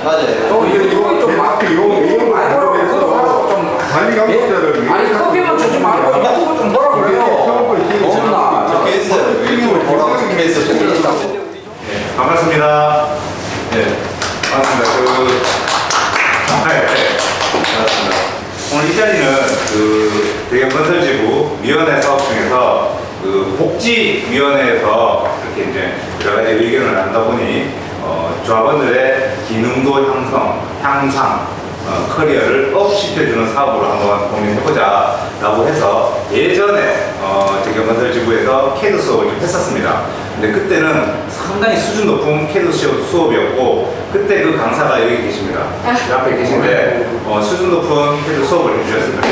맞아요. 이거 좀 말고 그것도 하고 좀 관리 감독자를 아니 커피만 주지 말고 이거 좀 뭐라 그래요. 없나? 적혀 있어요. 뭐라고 적혀 있어요. 반갑습니다. 네, 반갑습니다. 반갑습니다. 오늘 이 자리는 그 대형건설지구 위원회 사업 중에서 그 복지위원회에서 이렇게 이제 여러 가지 의견을 나누다 보니 조합원들의 기능도 향상, 커리어를 업 시켜주는 사업으로 한번 고민해보자 라고 해서 예전에 대경건설지구에서 캐드 수업을 좀 했었습니다. 근데 그때는 상당히 수준 높은 캐드 수업이었고 그때 그 강사가 여기 계십니다. 그 앞에 계신데 수준 높은 캐드 수업을 해주셨습니다.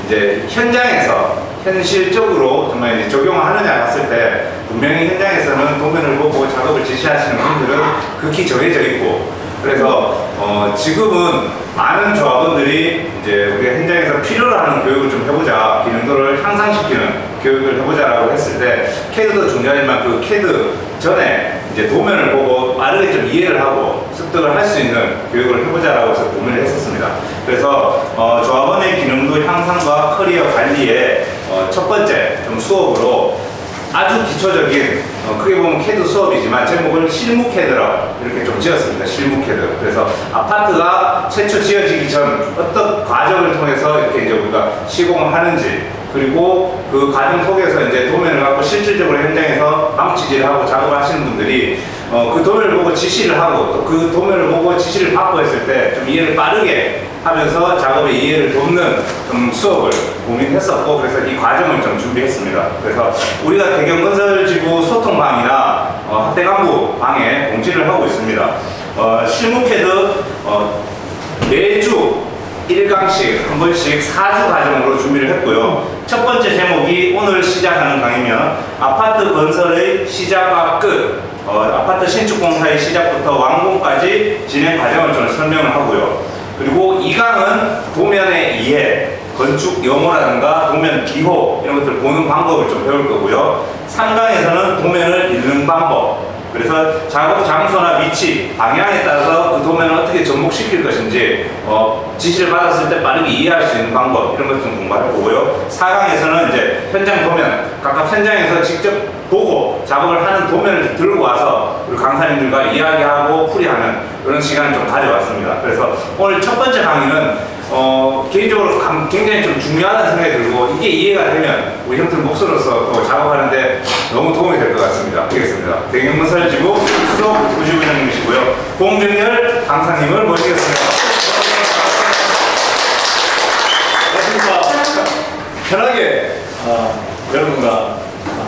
이제 현장에서 현실적으로 정말 이제 적용하느냐 했을 때 분명히 현장에서는 도면을 보고 작업을 지시하시는 분들은 극히 정해져 있고 그래서 지금은 많은 조합원들이 이제 우리가 현장에서 필요로 하는 교육을 좀 해보자, 기능도를 향상시키는 교육을 해보자라고 했을 때 캐드도 중요하지만 그 캐드 전에 이제 도면을 보고 빠르게 좀 이해를 하고 습득을 할 수 있는 교육을 해보자라고 해서 고민을 했었습니다. 그래서 조합원의 기능도 향상과 커리어 관리의 첫 번째 좀 수업으로 아주 기초적인 크게 보면 캐드 수업이지만 제목을 실무 캐드라고 이렇게 좀 지었습니다. 실무 캐드. 그래서 아파트가 최초 지어지기 전 어떤 과정을 통해서 이렇게 이제 우리가 시공을 하는지 그리고 그 과정 속에서 이제 도면을 갖고 실질적으로 현장에서 망치질을 하고 작업을 하시는 분들이 그 도면을 보고 지시를 하고 또 그 도면을 보고 지시를 받고 했을 때 좀 이해를 빠르게 하면서 작업의 이해를 돕는 좀 수업을 고민했었고 그래서 이 과정을 좀 준비했습니다. 그래서 우리가 대경건설지구 소통방이나 학대간부 방에 공지를 하고 있습니다. 실무캐드 매주 1강씩 한 번씩 4주 과정으로 준비를 했고요. 첫 번째 제목이 오늘 시작하는 강의면 아파트 건설의 시작과 끝 아파트 신축공사의 시작부터 완공까지 진행 과정을 좀 설명을 하고요. 그리고 2강은 도면의 이해, 건축 용어라든가 도면 기호 이런 것들을 보는 방법을 좀 배울 거고요. 3강에서는 도면을 읽는 방법 그래서 작업 장소나 위치, 방향에 따라서 그 도면을 어떻게 접목시킬 것인지 지시를 받았을 때 빠르게 이해할 수 있는 방법 이런 것 좀 공부할 거고요. 4강에서는 이제 현장 도면, 각각 현장에서 직접 보고 작업을 하는 도면을 들고 와서 우리 강사님들과 이야기하고 풀이하는 그런 시간을 좀 가져왔습니다. 그래서 오늘 첫 번째 강의는 개인적으로 굉장히 좀 중요하다는 생각이 들고 이게 이해가 되면 우리 형들 몫으로서 또 작업하는데 너무 도움이 될 것 같습니다. 되겠습니다. 대경건설지구 수석 부지부장님이시고요. 공정열 강사님을 모시겠습니다. 안녕하십니까. 편하게 여러분과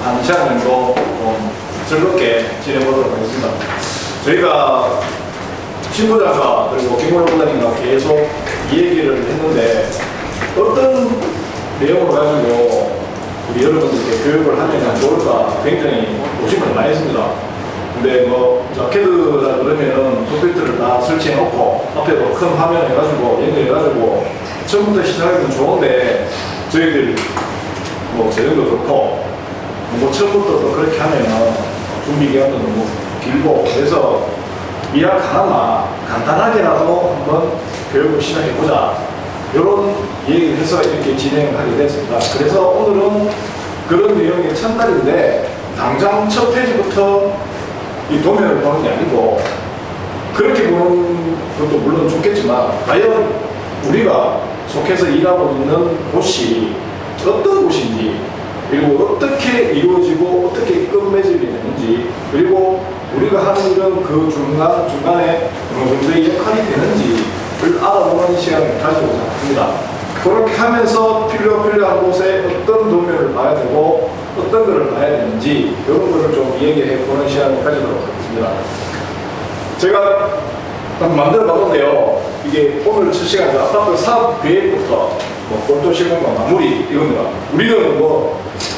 한 시간 정도 즐겁게 지내보도록 하겠습니다. 저희가 신부장과 그리고 김문호 부장님과 계속 이 얘기를 했는데 어떤 내용을 가지고 우리 여러분들께 교육을 하면 좋을까 굉장히 고심을 많이 했습니다. 근데 캐드라 그러면은 컴퓨터를 다 설치해 놓고 앞에 큰 화면 해가지고 연결해가지고 처음부터 시작하기는 좋은데 저희들 재능도 좋고 처음부터 또 그렇게 하면 준비 기간도 너무 길고 그래서 이학 하나만 간단하게라도 한번 교육을 시작해보자 이런 얘기를 해서 이렇게 진행을 하게 됐습니다. 그래서 오늘은 그런 내용의 첫날인데 당장 첫 페이지부터 이 도면을 보는 게 아니고 그렇게 보는 것도 물론 좋겠지만 과연 우리가 속해서 일하고 있는 곳이 어떤 곳인지 그리고 어떻게 이루어지고 어떻게 끝맺음이 되는지 그리고 우리가 하는 일은 그 중간에 어느 정도의 역할이 되는지를 알아보는 시간을 가지고자 합니다. 그렇게 하면서 필요한 곳에 어떤 도면을 봐야 되고 어떤 것을 봐야 되는지 이런 것을 좀 얘기해 보는 시간을 가지도록 하겠습니다. 제가 만들어 봤는데요. 이게 오늘 첫 시간 아파트 사업 계획부터 골조 시공과 마무리 이겁니다. 우리는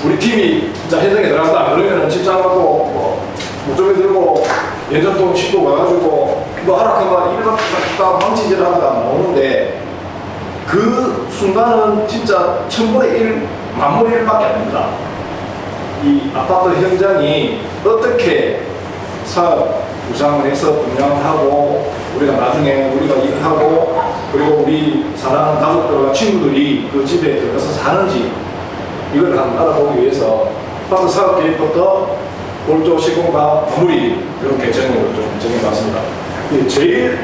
우리 팀이 진짜 현장에 들어간다 그러면은 집사하고 모종에 들고 연전통 싣고 가가지고 하락하면 일박 망치질 하다가 나오는데 그 순간은 진짜 1000분의 1 만분의 1밖에 안 됩니다. 이 아파트 현장이 어떻게 사업 구상을 해서 분양을 하고 우리가 나중에 그리고 우리 사랑하는 가족들과 친구들이 그 집에 들어가서 사는지 이걸 한번 알아보기 위해서 아파트 사업 계획부터 골조 시공과 마무리 이런 개정을 좀 정해봤습니다. 제일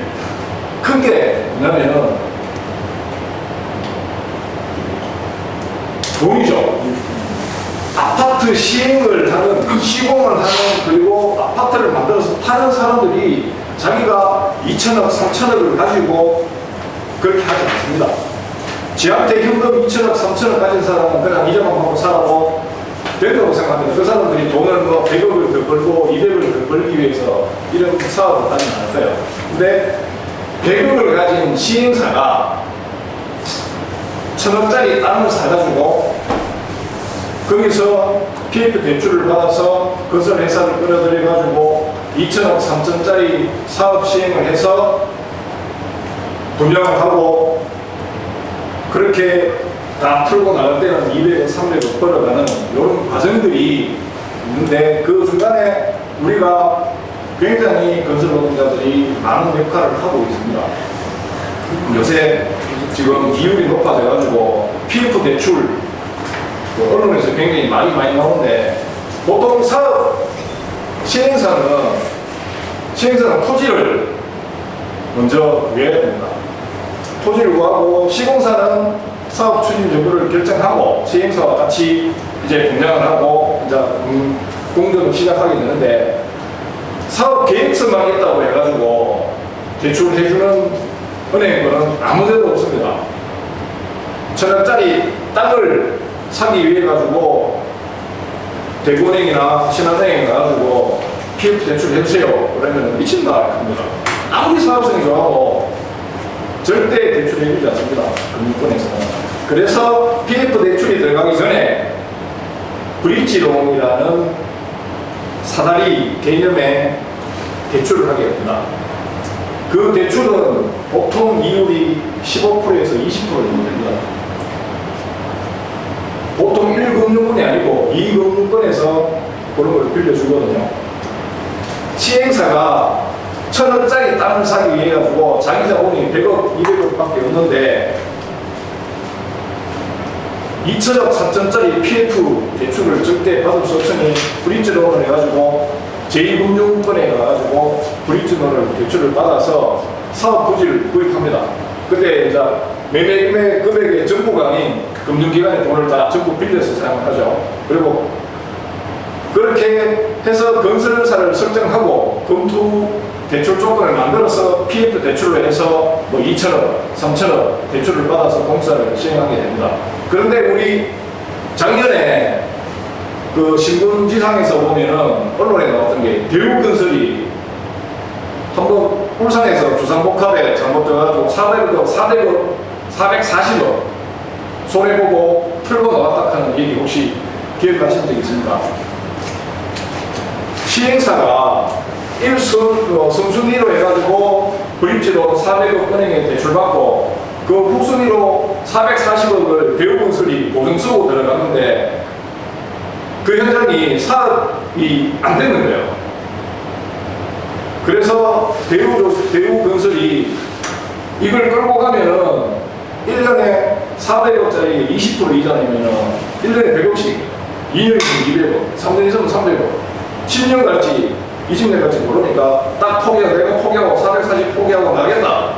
큰 게 뭐냐면은 돈이죠. 아파트 시행을 하는, 시공을 하는, 그리고 아파트를 만들어서 파는 사람들이 자기가 2천억, 3천억을 가지고 그렇게 하지 않습니다. 지한테 현금 2천억, 3천억 가진 사람은 그냥 이자만 하고 살아도 된다고 생각합니다. 그 사람들이 돈을 뭐 100억을 더 벌고 200억을 더 벌기 위해서 이런 사업을 하지 않을 거예요. 근데 100억을 가진 시행사가 1,000억짜리 땅을 사가지고 거기서 PF 대출을 받아서 건설 회사를 끌어들여가지고 2천억, 3천짜리 사업 시행을 해서 분양을 하고 그렇게 다 풀고 나갈 때는 200억, 300억 벌어가는 이런 과정들이 있는데 그 중간에 우리가 굉장히 건설 노동자들이 많은 역할을 하고 있습니다. 요새 지금 기율이 높아져가지고 PF 대출 언론에서 굉장히 많이 나오는데 보통 사업 시행사는 토지를 먼저 구해야 됩니다. 토지를 구하고 시공사는 사업 추진 여부를 결정하고 시행사와 같이 이제 분양을 하고 이제 공정을 시작하게 되는데 사업 계획서만 있다고 해가지고 대출을 해주는 은행은 아무데도 없습니다. 1,000억짜리 땅을 사기 위해 가지고 대구은행이나 신한은행에 가가지고 PF 대출 해주세요. 그러면 미친다 합니다. 아무리 사업성이 좋아도 절대 대출해주지 않습니다. 금융권에서는. 그래서 PF 대출이 들어가기 전에 브릿지론이라는 사다리 개념의 대출을 하게 됩니다. 그 대출은 보통 이율이 15%에서 20% 정도 됩니다. 보통 1금융권이 아니고 2금융권에서 그런 걸 빌려주거든요. 시행사가 1,000억짜리 땅을 사기 위해 가지고 자기 자본이 100억, 200억밖에 없는데 2천억, 3천짜리 PF 대출을 절대 받을 수 없으니 브릿지론을 해가지고 제2금융권에 가가지고 브릿지론을 대출을 받아서 사업 부지를 구입합니다. 그때 이제 매매 금액의 전부가 아닌 금융기관의 돈을 다 전부 빌려서 사용하죠. 그리고 그렇게 해서 건설사를 설정하고 검토 대출 조건을 만들어서 PF 대출을 해서 뭐 2천억, 3천억 대출을 받아서 공사를 시행하게 됩니다. 그런데 우리 작년에 그 신문지상에서 보면은 언론에 나왔던 게 대우건설이 한번 울산에서 주상복합에 잘못 들어가지고 400억, 400억, 440억 손해보고 풀고 나왔다 하는 얘기 혹시 기억하신 적 있습니까? 시행사가 1선, 선순위로 해가지고 브릿지로 400억 은행에 대출받고 그 후순위로 440억을 대우건설이 보증 쓰고 들어갔는데 그 현장이 사업이 안 되는 거예요. 그래서 대우건설이 이걸 끌고 가면은 1년에 400억짜리 20% 이자 내면은 1년에 100억씩, 2년이면 200억, 3년 있으면 300억, 10년 갈지 20년 갈지 모르니까 딱 포기하고 내가 포기하고 440 포기하고 나겠다.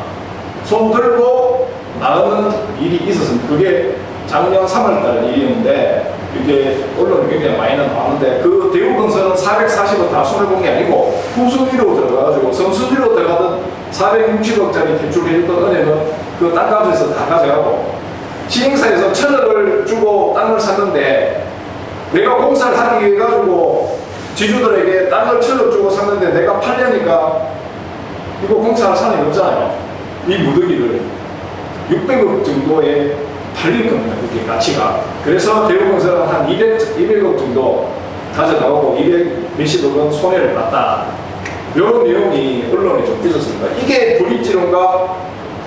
손 들고 나가는 일이 있었습니다. 그게 작년 3월달 일이었는데 이게 언론이 굉장히 많이 나왔는데 그 대우건설은 440억 다 손해본 게 아니고 후순위로 들어가가지고 선순위로 들어가던 460억짜리 대출해줬던 은행은 그 땅값에서 다 가져가고 시행사에서 1,000억을 주고 땅을 샀는데 내가 공사를 하기 위해 가지고 지주들에게 땅을 1,000억 주고 샀는데 내가 팔려니까 이거 공사할 사람이 없잖아요. 이 무더기를 600억 정도에 팔릴 겁니다. 그게 가치가. 그래서 대우건설은 한 200억 정도 가져나오고 200 몇십억은 손해를 봤다. 이런 내용이 언론에 좀 있었습니다. 이게 브릿지론과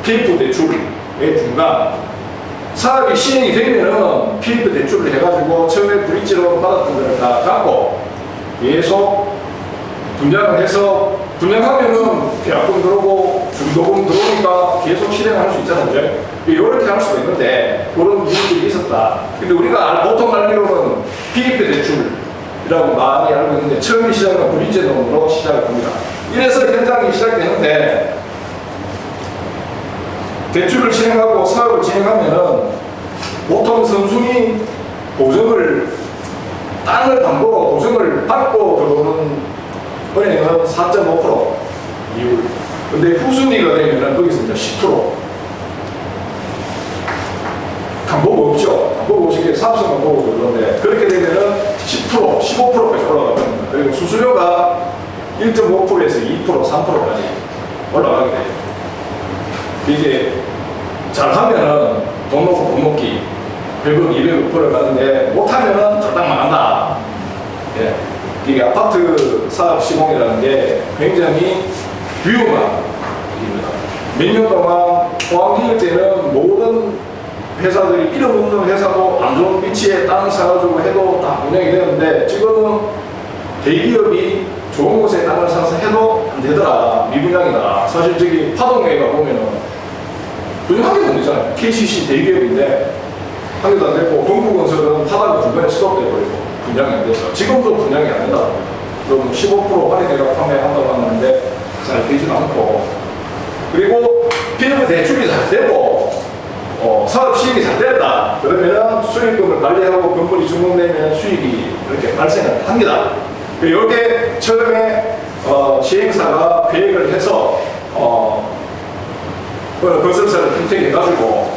PF 대출의 중간. 사업이 시행이 되면은 PF 대출을 해가지고 처음에 브릿지론 받았던 거를 다 갚고 계속 분양을 해서 분양하면은 계약금 들어오고 중도금 들어오니까 계속 실행할 수 있잖아요. 그죠? 이렇게 할 수가 있는데 그런 이유들이 있었다. 근데 우리가 보통 알기로는 PDP 대출이라고 많이 알고 있는데 처음 시작은 불이체론으로 시작을 합니다. 이래서 현장이 시작되는데 대출을 진행하고 사업을 진행하면은 보통 선순위 땅을 담보로 보증을 받고 들어오는 은행은 4.5% 이율. 근데 후순위가 되면 거기서 이제 10%. 담보가 없죠. 담보가 없이 사업성만 보고 그러는데 그렇게 되면은 10%, 15%까지 올라가는 겁니다. 그리고 수수료가 1.5%에서 2%, 3%까지 올라가게 돼요. 이게 잘하면은 돈 놓고 돈 먹기 100억, 200억 벌어가는데 못하면은 절당 망한다. 예. 이게 아파트 사업 시공이라는 게 굉장히 위험한 일입니다. 몇 년 동안 포항기일 때는 모든 회사들이 이름 없는 회사도 안 좋은 위치에 땅 사가지고 해도 다 운영이 되는데 지금은 대기업이 좋은 곳에 땅을 사서 해도 안 되더라. 미분양이다. 사실 저기 파동에 가보면은 요즘 한 개도 안 되잖아요. KCC 대기업인데 한 개도 안 되고 동부건설은 하다가 중간에 스톱돼버리고 분양이 안 돼서 지금도 분양이 안 된다. 그럼 15% 할인해가 판매한다고 하는데 잘 되지도 않고 그리고 PF 대출이 잘 되고 사업 시행이 잘 됐다. 그러면은 수익금을 관리하고 건물이 준공되면 수익이 그렇게 발생을 합니다. 이렇게 처음에 시행사가 계획을 해서 건설사를 선택해가지고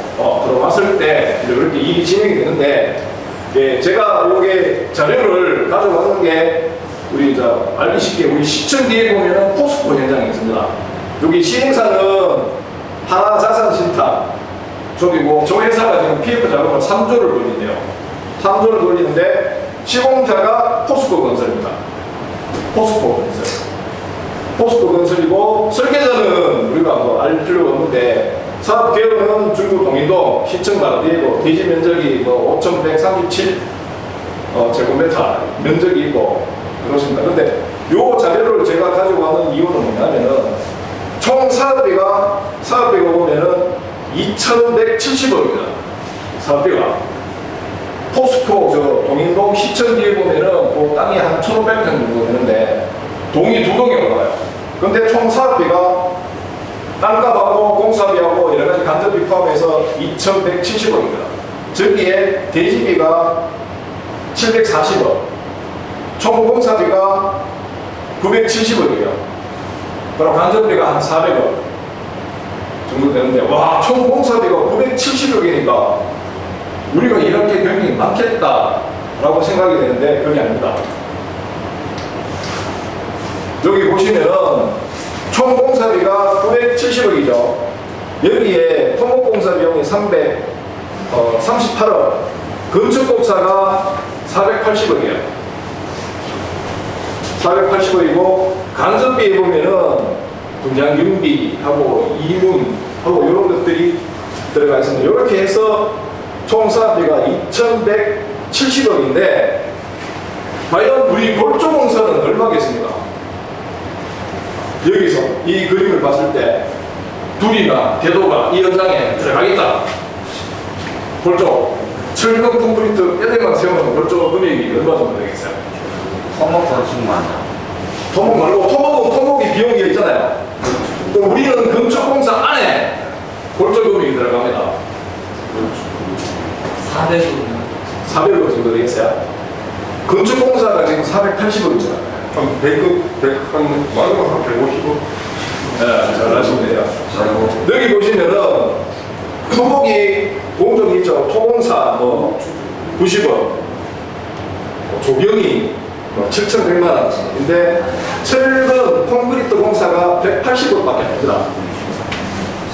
들어왔을 때 이렇게 일이 진행이 되는데 예, 제가 여기 자료를 가져왔는 게 우리 알기 쉽게 우리 시청 뒤에 보면은 포스코 현장이 있습니다. 여기 시행사는 하나자산신탁 쪽이고 저 회사가 지금 PF 자금을 3조를 돌린대요. 3조를 돌리는데 시공자가 포스코 건설입니다. 포스코 건설. 포스코 건설이고 설계자는 우리가 뭐 알 필요가 없는데 사업 계획은 중구 동인동 시청 바로 뒤이고 대지 면적이 뭐 5,137 제곱미터 면적이 있고 그렇습니다. 근데 요 자료를 제가 가지고 와는 이유는 뭐냐면은 총 사업비가 보면은 2,170억입니다. 사업비가 포스코 저 동인동 시청 뒤에 보면은 그 땅이 한 1,500평 정도 되는데 동이 2동이 올라가요. 근데 총 사업비가 땅값하고 공사비하고 여러 가지 간접비 포함해서 2,170억입니다. 저기에 대지비가 740억, 총 공사비가 970억이에요. 그럼 간접비가 한 400억 정도 되는데, 와, 총 공사비가 970억이니까 우리가 이런 게 굉장히 많겠다라고 생각이 되는데, 그게 아닙니다. 여기 보시면은 총 공사비가 970억이죠. 여기에 토목공사 비용이 338억, 건축공사가 480억이에요. 480억이고 간접비에 보면은 분양경비하고 이문하고 이런 것들이 들어가 있습니다. 이렇게 해서 총 사업비가 2,170억인데 과연 우리 골조공사는 얼마겠습니까? 여기서 이 그림을 봤을 때 둘이나 대도가 이 현장에 들어가겠다. 골조 철근 콘크리트 뼈대만 세우는 골조 금액이 얼마 정도 되겠어요? 토목 건축만 토목 말고 토목이 비용이 있잖아요. 또 우리는 건축공사 안에 골조 금액이 들어갑니다. 400억 정도 되겠어요? 건축공사가 지금 480억이잖아요. 한 100억, 많으면 한 150억. 네, 잘 하시네요. 여기 보시면은 토목이 공정이 있죠. 토공사 뭐 90억, 조경이 뭐 7,100만 원인데 철근 콘크리트 공사가 180억밖에 안 됩니다.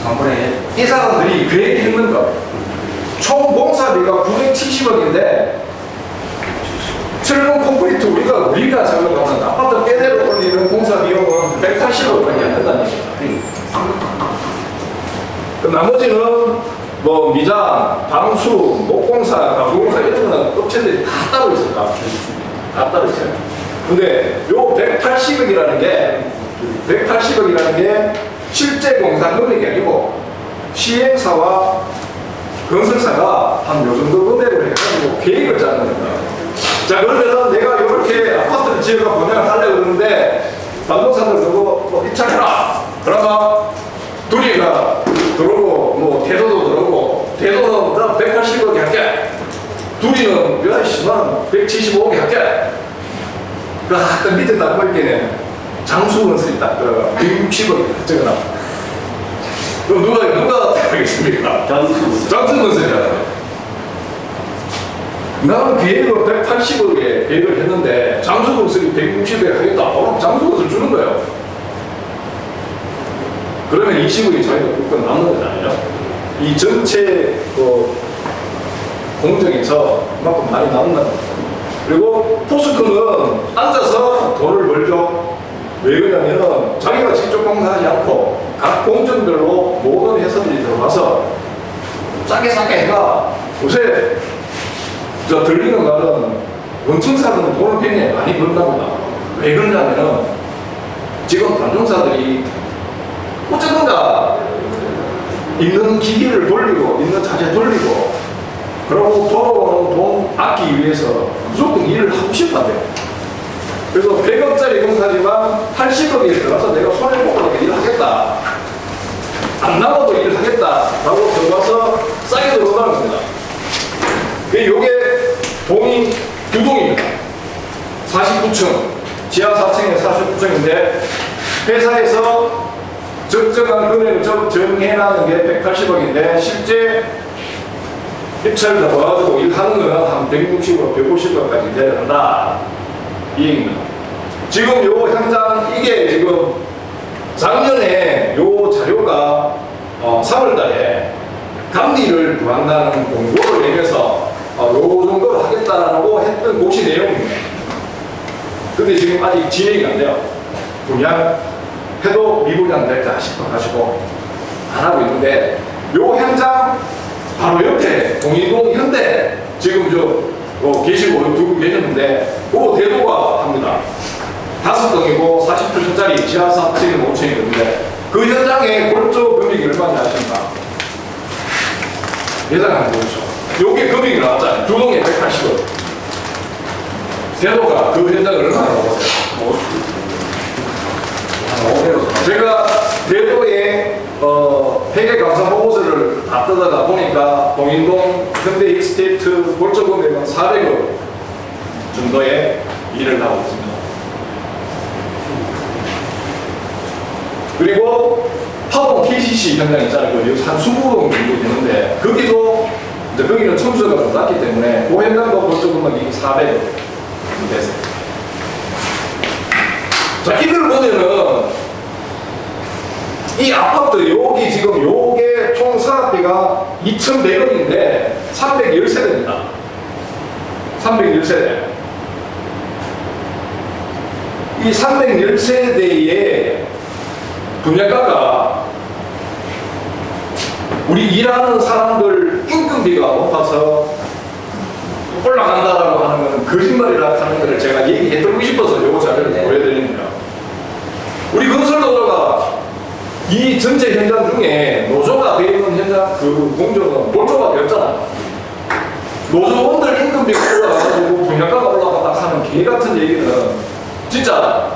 3분의 1. 이 사람들이 계획이 있는 거. 총 공사비가 970억인데 철근 콘크리트 우리가 작업하는 아파트 뼈대로 올리는 공사 비용은 180억밖에 안 된다는 얘기입니다. 그 나머지는 뭐 미장, 방수, 목공사, 가구공사 이런 거는 업체들이 다 따로 있습니다. 다 따로 있어요. 근데 요 180억이라는 게 실제 공사 금액이 아니고 시행사와 건설사가 한 요 정도 금액을 해가지고 계획을 짜는 거예요. 자, 그러면은 내가 이렇게 아파트를 지어가 분양을 하려고 그러는데 반동사들 누구 입찰해라. 그러면 둘이가 들어오고 뭐 대도도 들어오고 대도는 그럼 180억에 할게. 둘이는 몇 175억에 할게. 딱 밑에 딱 볼게는 장수건설이 딱 160억에 적어놔. 그럼 누가 하겠습니까? 장수건설이야. 나는 계획을 180억에 계획을 했는데 장수건설이 160억에 하겠다. 그럼 장수건설 주는 거예요. 그러면 20억이 자기가 무조건 남는 거잖아요. 이 전체 공정에서 그만큼 많이 남는 거예요. 그리고 포스코는 앉아서 돈을 벌죠. 왜 그러냐면은 자기가 직접 공사하지 않고 각 공정별로 모든 회사들이 들어가서 싸게 해가 요새 저 들리는 말은 원청사들은 돈을 굉장히 많이 번답니다. 왜 그러냐면은 지금 반종사들이 어쨌든가 있는 기기를 돌리고 있는 자재 돌리고 그러고 돌아오는 돈 아끼기 위해서 무조건 일을 하고 싶어한대요. 그래서 100억짜리 공사지만 80억에 들어가서 내가 손해 보고 일을 하겠다. 안 나가도 일을 하겠다라고 들어가서 싸게 들어가는 겁니다. 이게 동이 2동입니다. 49층, 지하 4층에 49층인데 회사에서 적정한 금액을 정해놨는 게 180억인데 실제 입찰을 잡아가지고 일하는 거는 한 160억, 150억까지 내려간다. 이 얘기입니다. 지금 요 현장, 이게 지금 작년에 요 자료가 3월 달에 감리를 구한다는 공고를 내면서 요 정도로 하겠다라고 했던 고시 내용입니다. 근데 지금 아직 진행이 안 돼요. 그냥 해도 미분이 안 될까 싶어가지고 안 하고 있는데 요 현장 바로 옆에 동인동 현대 지금 계시고 두 분 계셨는데 그 대도가 합니다. 5동이고 48층짜리 지하 4층이 5층이었는데 그 현장에 골조 금액이 얼마인지 아십니까? 예상 한번 보시죠. 요게 금액이 나왔잖아요. 2동에 180억. 대도가 그 현장을 얼마나 나왔어요? 제가 대도에 회계 감사 보고서를 다 뜯어다 보니까 동인동 현대 익스테이트 골조 금액은 400억 정도의 일을 하고 있습니다. 그리고 파동 KCC 현장 있잖아요. 한 20동 정도 되는데 거기는 첨수가 좀 낮기 때문에 그 현장도 골조 금액이 400억 됐어요. 자, 이걸 보면은 이 아파트 여기 지금 요게 총 사업비가 2,100억인데 310세대입니다. 310세대. 이 310세대의 분양가가 우리 일하는 사람들 임금비가 높아서 올라간다라고 하는 것은 거짓말이라고 하는 것을 제가 얘기해드리고 싶어서 요거 자료를 보여드립니다. 우리 건설노조가 이 전체 현장 중에 노조가 되어 있는 현장 그 공정은 골조가 되었잖아요. 노조원들 임금비가 올라가가지고 분양가가 올라갔다 하는 개 같은 얘기는 진짜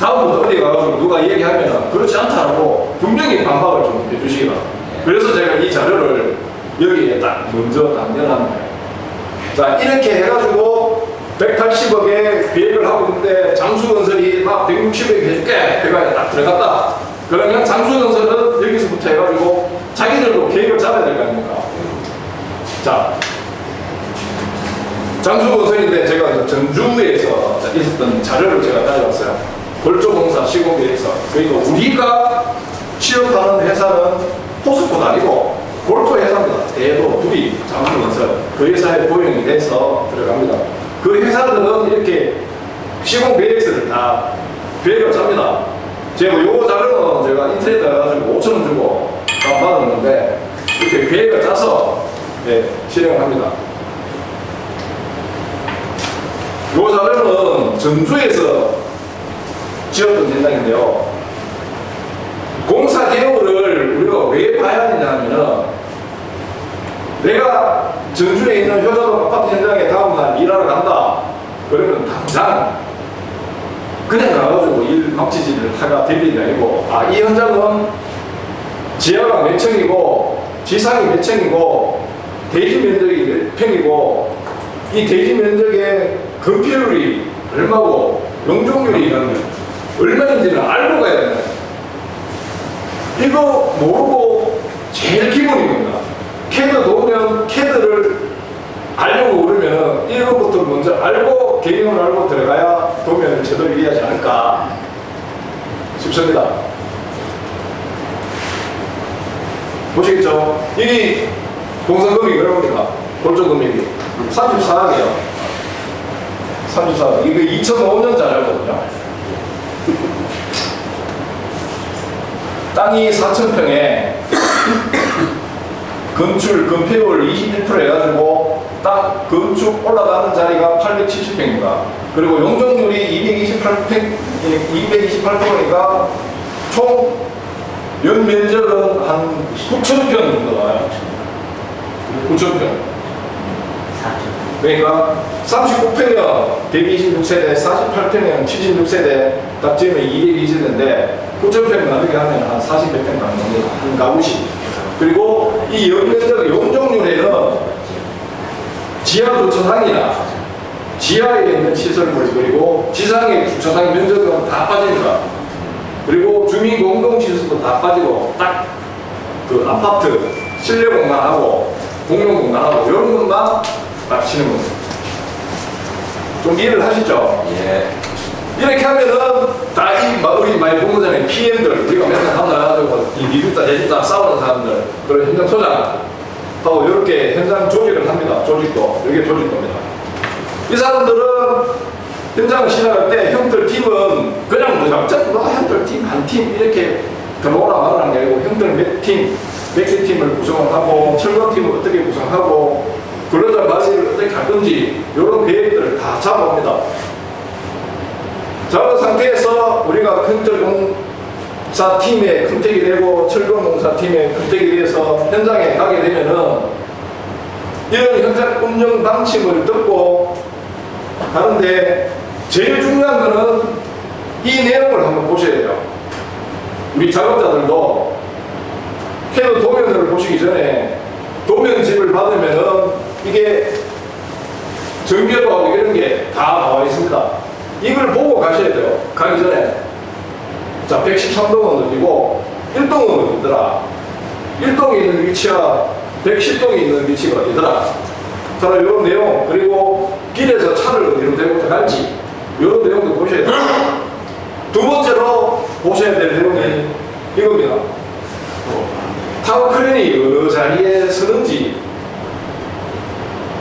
다음부터 어디 가가지고 누가 얘기하면 그렇지 않다고 분명히 반박을 좀 해주시기 바랍니다. 그래서 제가 이 자료를 여기에 딱 먼저 남겨놨는 거예요. 자, 이렇게 해가지고 180억에 계획을 하고 있는데 장수건설이 막 160억 해줄게 해가 딱 들어갔다. 그러면 장수건설은 여기서부터 해가지고 자기들도 계획을 잡아야 될 거 아닙니까? 자, 장수건설인데 제가 전주에서 있었던 자료를 제가 가져왔어요. 골조공사 시공비에서. 그리고 우리가 취업하는 회사는 포스코도 아니고 골조 회사입니다. 대도, 둘이 장수건설. 그 회사에 고용이 돼서 들어갑니다. 그 회사들은 이렇게 시공 계획서를 다 계획을 짭니다. 제가 요 자료는 제가 인터넷에 가가지고 5,000원 주고 받았는데 이렇게 계획을 짜서 실행을 합니다. 요 자료는 전주에서 지었던 현장인데요. 공사 기록을 우리가 왜 봐야 되냐면은 전주에 있는 효자동 아파트 현장에 다음날 일하러 간다. 그러면 당장 그냥 가가지고 일 막지지를 하가 될 일이 아니고, 아, 이 현장은 지하가 몇 층이고 지상이 몇 층이고 대지 면적이 몇 평이고 이 대지 면적의 건폐율이 얼마고 용적률이 얼마인지는 알고 가야 된다. 이거 모르고 제일 기본인 겁니다. 캐드 도면 캐드를 알려고 그러면 이거부터 먼저 알고 개념을 알고 들어가야 도면을 제대로 이해하지 않을까 싶습니다. 보시겠죠? 이게 공사금액이 얼마입니까? 골조금액이 34억이에요. 34억. 이거 2005년짜리거든요. 땅이 4,000평에 건폐율 21% 해가지고 땅 건축 올라가는 자리가 870평입니다. 그리고 용적률이 228평이니까 총 연면적은 한 9,000평 정도 나와요. 9,000평. 그러니까 39평형 126세대, 48평형 76세대 딱 지으면 220세대인데 9,000평 나중에 하면 한 40몇 평 가는 겁니다. 한 가구씩. 그리고 이 연면적 용적률에는 지하 주차장이나 지하에 있는 시설물 그리고 지상의 주차장 면적은 다 빠집니다. 그리고 주민 공동시설도 다 빠지고 딱 그 아파트 실내 공간하고 공용 공간하고 이런 것만 딱 치는 겁니다. 좀 이해를 하시죠? 예. 이렇게 하면은 다 우리 많이 본 거잖아요. PM들 우리가 맨날 나가가지고 이 미국다 내주다 싸우는 사람들 그런 현장 소장하고 이렇게 현장 조직을 합니다. 조직도 이게 조직도입니다. 이 사람들은 현장을 시작할 때 형들 팀은 그냥 무작정 형들 팀 한 팀 이렇게 들어오라 말하는 게 아니고 형들 몇 개 팀을 구성을 하고 철거팀을 어떻게 구성하고 근로자 관리를 어떻게 할 건지 이런 계획들을 다 잡아옵니다. 잡은 상태에서 우리가 건설공사팀에 컨택이 되고 철거공사팀에 컨택이 돼서 현장에 가게 되면은 이런 현장 운영 방침을 듣고 가는데 제일 중요한 거는 이 내용을 한번 보셔야 돼요. 우리 작업자들도 캐드 도면을 보시기 전에 도면집을 받으면은 이게 전개도하고 이런 게 다 나와 있습니다. 이걸 보고 가셔야 돼요. 가기 전에. 자, 113동은 어디고 1동은 어디더라. 1동에 있는 위치와 110동에 있는 위치가 어디더라. 자, 이런 내용 그리고 길에서 차를 어디로 대고 갈지 이런 내용도 보셔야 돼요. 두 번째로 보셔야 될 내용이 이겁니다. 타워 크레인이 어느 자리에 서는지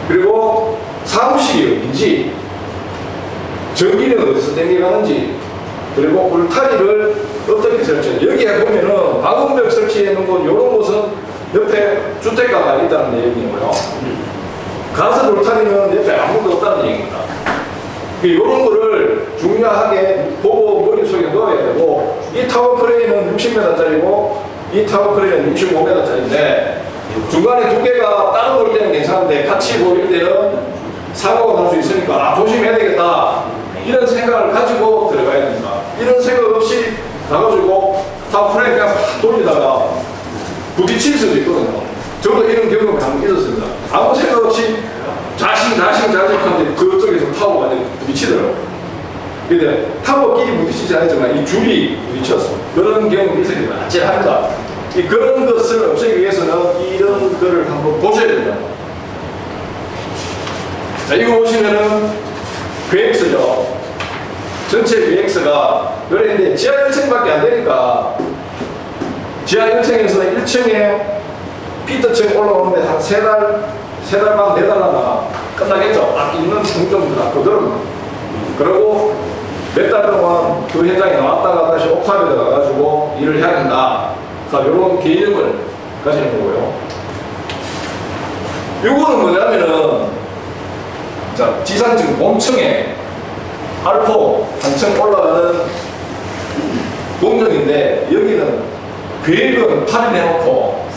그리고 사무실이 어딘지 전기는 어디서 땡겨가는지 그리고 울타리를 어떻게 설치하는지 여기에 보면은 방음벽 설치해 놓은 곳 이런 곳은 옆에 주택가가 있다는 내용이고요. 가설 울타리는 옆에 아무도 없다는 얘기입니다. 이런 거를 중요하게 보고 머릿속에 넣어야 되고 이 타워 크레인은 60m짜리고 이 타워 크레인은 65m짜리인데 중간에 두 개가 따로 볼 때는 괜찮은데 같이 보일 때는 사고가 날 수 있으니까 조심해야 되겠다 이런 생각을 가지고 들어가야 됩니다. 이런 생각 없이 나가지고 타워 크레인 그냥 돌리다가 부딪힐 수도 있거든요. 저도 이런 경험이 한번 있었습니다. 아무 생각 없이 자식한테 저쪽에서 타워가 부딪히더라고요. 근데 타워끼리 부딪히지 않았지만 이 줄이 부딪혔어. 그런 경험이 있으니까 아찔합니다. 그런 것을 없애기 위해서는 이런 거를 한번 보셔야 됩니다. 자, 이거 보시면은 계획서죠. 전체 계획서가 그런데 지하 1층밖에 안 되니까 지하 1층에서 1층에 피터층 올라오는데 한 3달 반 4달 하나 끝나겠죠. 딱 있는 공정들 다 그대로. 그리고 몇 달 동안 그 현장에 나왔다가 다시 옥탑에 가가지고 일을 해야 된다. 자, 이런 개념을 가지는 거고요. 요거는 뭐냐면은, 자, 지상층 본층에 알포 한층 올라가는 공정인데, 여기는 계획은 8일 해놓고,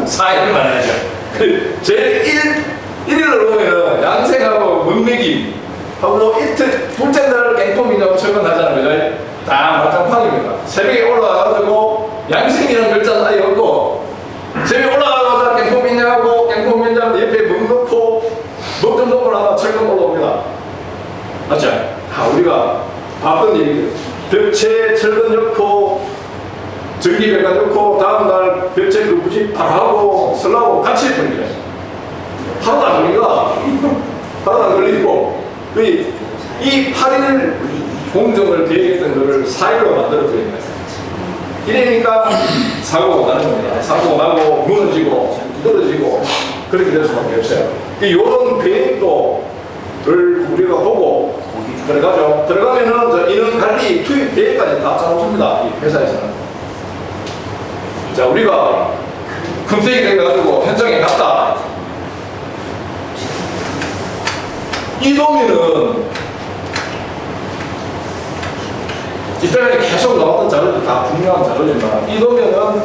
4일만 해야죠. 제일 1일을 오면은 양생하고 문매기 하고 이틀 둘째 날 갱폼이냐고 철거하잖아요. 그죠? 다 막장판입니다. 새벽에 올라와가지고 양생이라는 글자는 아예 없고 새벽에 올라가자마자 갱폼이냐고 갱폼이냐고 옆에 문 넣고 먹 좀 놓고 나면 철거 올라옵니다. 맞죠? 우리가 봤던 얘기들 벽체 철근 넣고 전기배관 넣고 다음날 벽체 그 굳이 바하고 설라고 같이 해버리죠. 하루도 안 걸립니다. 하루도 안 걸리고 이 8일 공정을 계획했던 거를 4일로 만들어드립니다. 이러니까 사고가 나는 겁니다. 사고가 나고 무너지고 떨어지고 그렇게 될 수밖에 없어요. 이런 계획도를 우리가 보고 들어가죠. 들어가면은 인원관리 투입 계획까지 다 짜놓습니다. 이 회사에서는. 자, 우리가 검색이 돼가지고 현장에 갔다. 이 도면은 이때까지 계속 나왔던 자료도 다 중요한 자료지만 이 도면은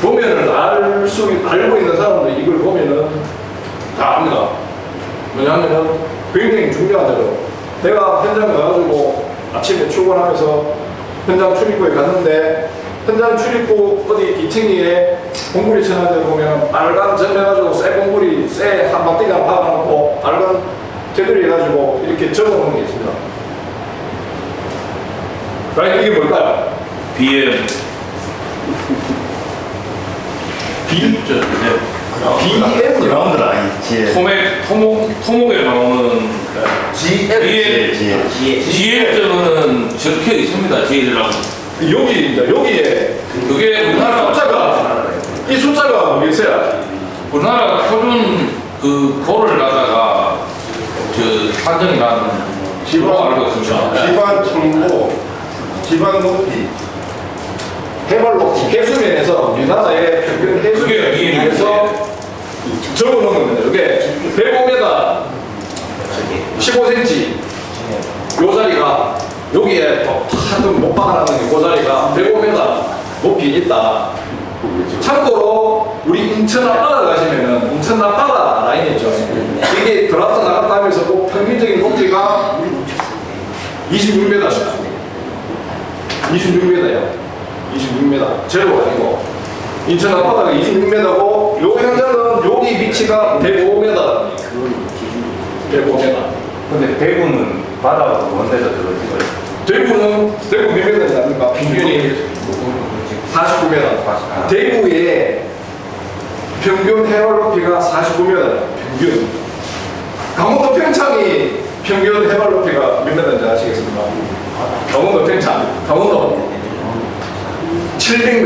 보면은 알고 있는 사람들 이걸 보면은 다 압니다. 왜냐하면은 굉장히 중요한 자료. 내가 현장 가가지고 아침에 출근하면서 현장 출입구에 갔는데 현장 출입구 어디 2층에 공구리 천안에 보면 빨간 점 해가지고 쇠 공구리 쇠 한 바퀴가 박아놓고 빨간 테두리 해가지고 이렇게 적어놓은 게 있습니다. 그러니까 이게 뭘까요? BM BM 그라운드 라인. 토목에 나오는 GL점은 적혀 있습니다. GL이라고. 여기입니다. 여기에 그게 우리나라 이 숫자가 뭐겠어요? 우리나라 표준 그 고를 갖다가 산정이라는 지로 알고 있습니다. 집안 청도, 집안 높이. 해발 높이 해수면에서 우리나라의 평균 해수면에서 적어놓은 겁니다. 이게 105m 15cm 요 자리가 여기에 하여튼 못 박아놨는 그 자리가 105m 높이 있다. 참고로 우리 인천 앞바다 가시면은 인천 앞바다 라인이 있죠. 이게 들어왔다 나갔다 하면서 꼭 평균적인 높이가 26m씩 26m예요. 26m 제로가 아니고 인천 앞바다가 26m고 요 현장은 여기 위치가 105m 105m. 근데 대구는 바다가 원대가 들어있어요. 대구 몇 m인지 압니까? 평균이 49m. 대구의 평균 해발 높이가 49m. 평균. 강원도 평창이 평균 해발 높이가 몇 m인지 아시겠습니까? 강원도 평창. 강원도 700m.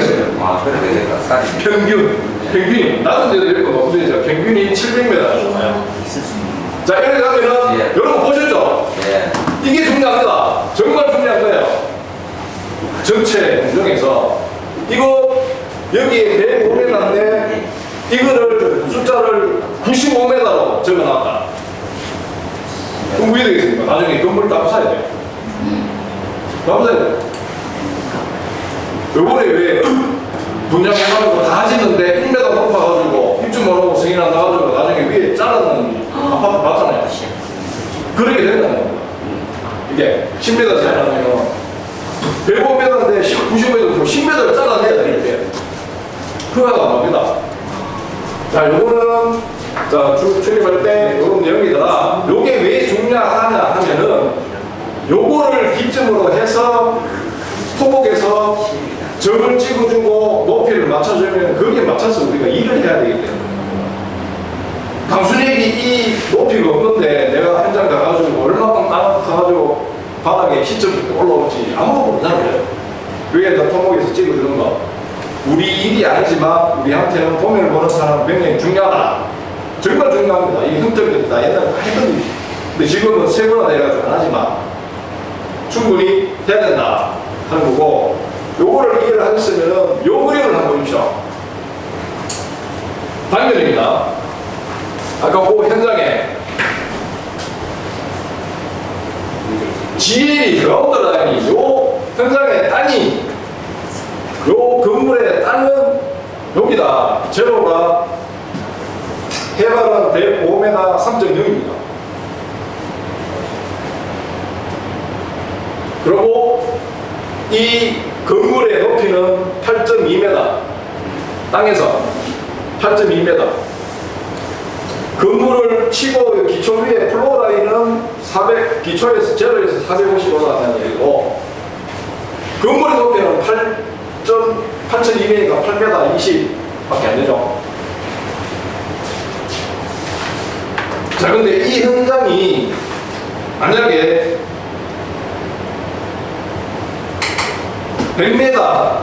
그래 내가 쌀이. 평균이 낮은 데도 있고 높은 데도 있죠. 평균이 700m. 자, 이렇게 가면은 예. 여러분 보셨죠? 예. 이게 중요합니다. 정말 중요한 거예요. 전체 공정에서 이거 여기에 105m인데 이거를 숫자를 95m로 적어놨다. 그럼 왜 되겠습니까? 나중에 건물 다 부숴야 돼요. 다 부숴야 돼요. 요번에 왜 분양해가지고 다 짓는데 1m 높아가지고 입주 못하고 승인 안 나가지고 나중에 위에 자르는 아파트 봤잖아요. 그렇게 된다는 겁니다. 이게 10m 잘하면 105m인데 95m 10m를 잘라내야 돼. 이렇게 그거가 나옵니다. 자, 요거는 자 출입할 때 요런 내용이더라. 요게 왜 중요하냐 하면은 요거를 기점으로 해서 토목에서 점을 찍어주고 높이를 맞춰주면 거기에 맞춰서 우리가 일을 해야 되기 때문에 단순히 이 높이가 없는데 내가 현장 가가지고 얼마큼 가가지고 바닥에 시점 올라올지 아무도 모르잖아요. 위에 다 토목에서 찍어주는 거 우리 일이 아니지만 우리한테는 도면을 보는 사람은 굉장히 중요하다. 정말 중요합니다. 이게 흠집이다. 옛날에 다 했던 일이지. 근데 지금은 세분화돼가지고 안 하지만 충분히 해야 된다 하는 거고 요거를 이해를 하셨으면은 요 그림을 한번 보십시오. 단면입니다. 아까 그 현장에 GL이 그라운드 라인이 요 현장의 땅이 요 건물의 땅은 여기다 제로가 해발은 105m 3.0입니다. 그리고 이 건물의 높이는 8.2m, 땅에서 8.2m. 건물을 치고 기초 위에 플로라인은 400, 기초에서 제로에서 450올라가는 얘기고, 건물의 높이는 8.2m니까 8m 20밖에 안 되죠. 자, 근데 이 현장이 만약에 100m,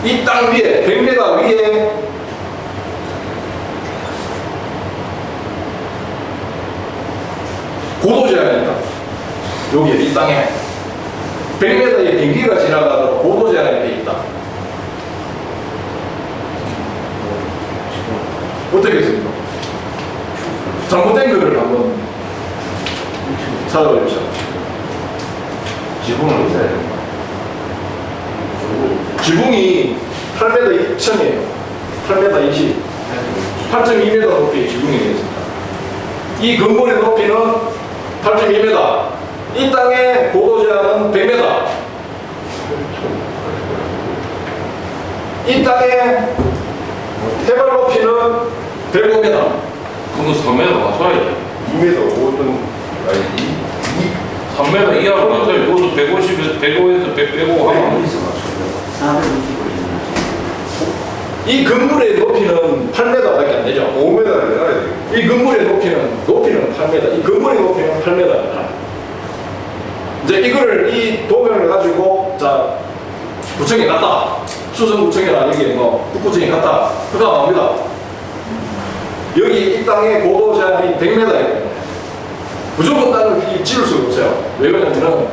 이 땅 위에, 100m 위에 고도 제한이 있다. 여기에, 이 땅에 100m의 비행기가 지나가도록 고도 제한이 돼 있다. 어떻게 했습니까? 잘못된 거를 한번 찾아봐 주십시오. 지붕은 있어야 됩니다. 지붕이 8m 2천이에요. 8m 20. 8.2m 높이의 지붕이 되겠습니다. 이 건물의 높이는 8.2m. 이 땅의 고도 제한은 100m. 이 땅의 해발 높이는 105m. 그거 3m 맞춰야 돼. 2m 5등 아니 3m 이하로 맞춰야 돼. 이것도 150에서 105에서 105 하면 이 건물의 높이는 8m밖에 안 되죠. 5m를 내놔야 돼. 이 건물의 높이는 8m. 이 건물의 높이는 8m입니다. 이제 이거를 이 도면을 가지고 자 구청에 갔다. 수성구청이나 여기 뭐 북구청에 갔다. 그가 나옵니다. 여기 이 땅의 고도 제한이 100m이기 때문에 무조건 땅을 지을 수가 없어요. 왜 그러냐면은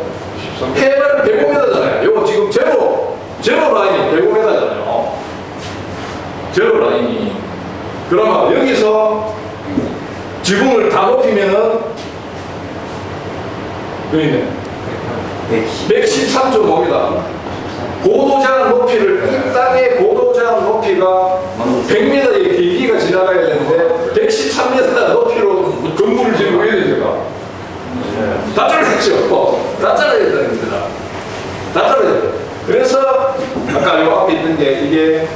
해발 105m잖아요. 이거 지금 제로 라인이 105m잖아요. 제로 라인이. 그러면 여기서 지붕을 다 높이면은 여기네 113.5m. 고도 제한 높이를 이 땅의 고도 제한 높이가 100m의 길이가 지나가야 되는데 113m 높이로 건물을 지으면 왜 되죠? 다 잘랐죠. 다 잘라야 된다는 겁니다. 다 잘라야 돼요. 그래서 아까 요 앞에 있는 게 이게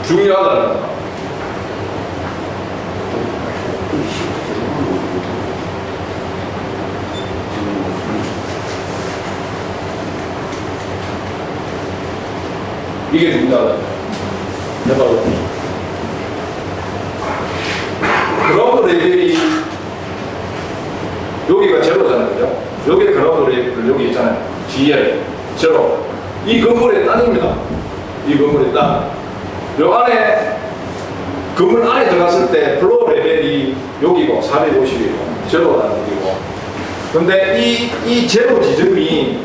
중요하다는 겁니다. 이게 중요하다. 해봐요. 그라운드 레벨이 여기가 제로잖아요, 그죠? 여기 그라운드 레벨 여기 있잖아요. GL 제로. 이 건물의 땅입니다. 이 건물의 땅. 요 안에 건물 안에 들어갔을 때 플로어 레벨이 여기고 450이고 제로라는 얘기고. 근데 이 제로 지점이